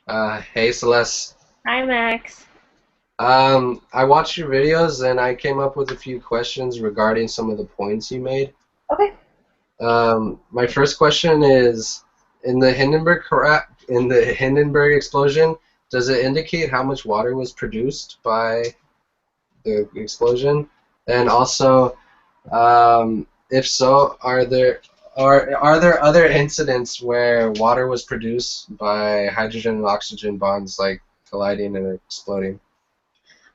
Hey Celeste. Hi, Max. I watched your videos and I came up with a few questions regarding some of the points you made. Okay. My first question is, in the Hindenburg explosion, does it indicate how much water was produced by the explosion? And also, if so, are there other incidents where water was produced by hydrogen and oxygen bonds like colliding and exploding?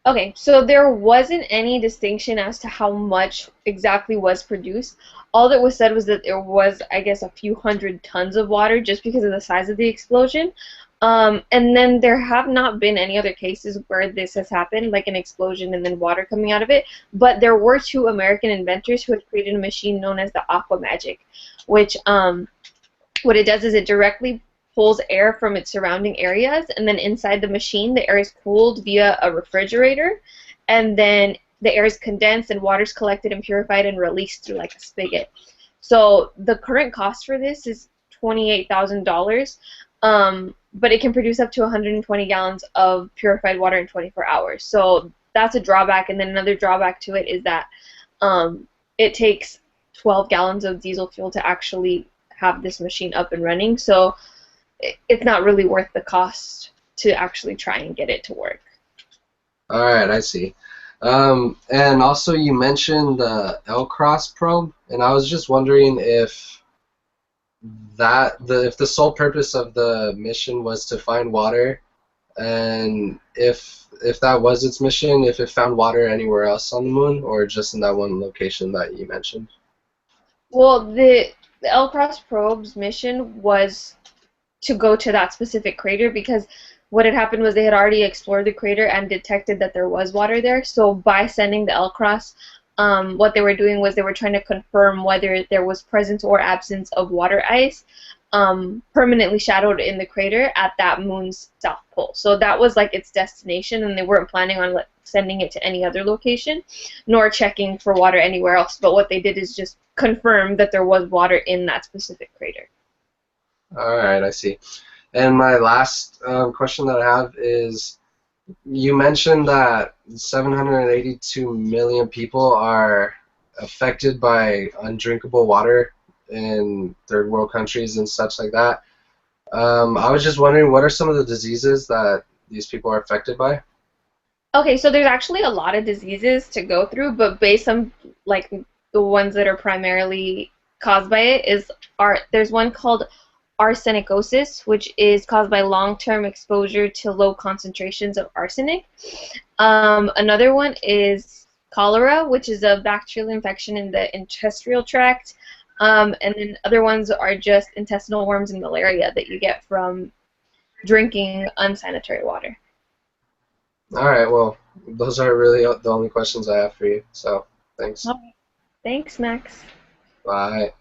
Okay, so there wasn't any distinction as to how much exactly was produced. All that was said was that there was, I guess, a few hundred tons of water just because of the size of the explosion. And then there have not been any other cases where this has happened, like an explosion and then water coming out of it. But there were two American inventors who had created a machine known as the Aqua Magic, which what it does is it directly pulls air from its surrounding areas, and then inside the machine, the air is cooled via a refrigerator, and then the air is condensed and water is collected and purified and released through like a spigot. So the current cost for this is $28,000, but it can produce up to 120 gallons of purified water in 24 hours. So that's a drawback, and then another drawback to it is that it takes 12 gallons of diesel fuel to actually have this machine up and running. So it's not really worth the cost to actually try and get it to work. All right, I see. And also you mentioned the L-Cross probe, and I was just wondering if the sole purpose of the mission was to find water, and if that was its mission, if it found water anywhere else on the moon, or just in that one location that you mentioned. Well, the L-Cross probe's mission was to go to that specific crater because what had happened was they had already explored the crater and detected that there was water there. So by sending the L-Cross, what they were doing was they were trying to confirm whether there was presence or absence of water ice permanently shadowed in the crater at that moon's south pole. So that was like its destination, and they weren't planning on sending it to any other location, nor checking for water anywhere else. But what they did is just confirm that there was water in that specific crater. All right, I see. And my last question that I have is, you mentioned that 782 million people are affected by undrinkable water in third world countries and such like that. I was just wondering, what are some of the diseases that these people are affected by? Okay, so there's actually a lot of diseases to go through, but based on like the ones that are primarily caused by it is there's one called arsenicosis, which is caused by long-term exposure to low concentrations of arsenic. Another one is cholera, which is a bacterial infection in the intestinal tract. And then other ones are just intestinal worms and malaria that you get from drinking unsanitary water. All right, well, those are really the only questions I have for you. So, thanks. Okay. Thanks, Max. Bye.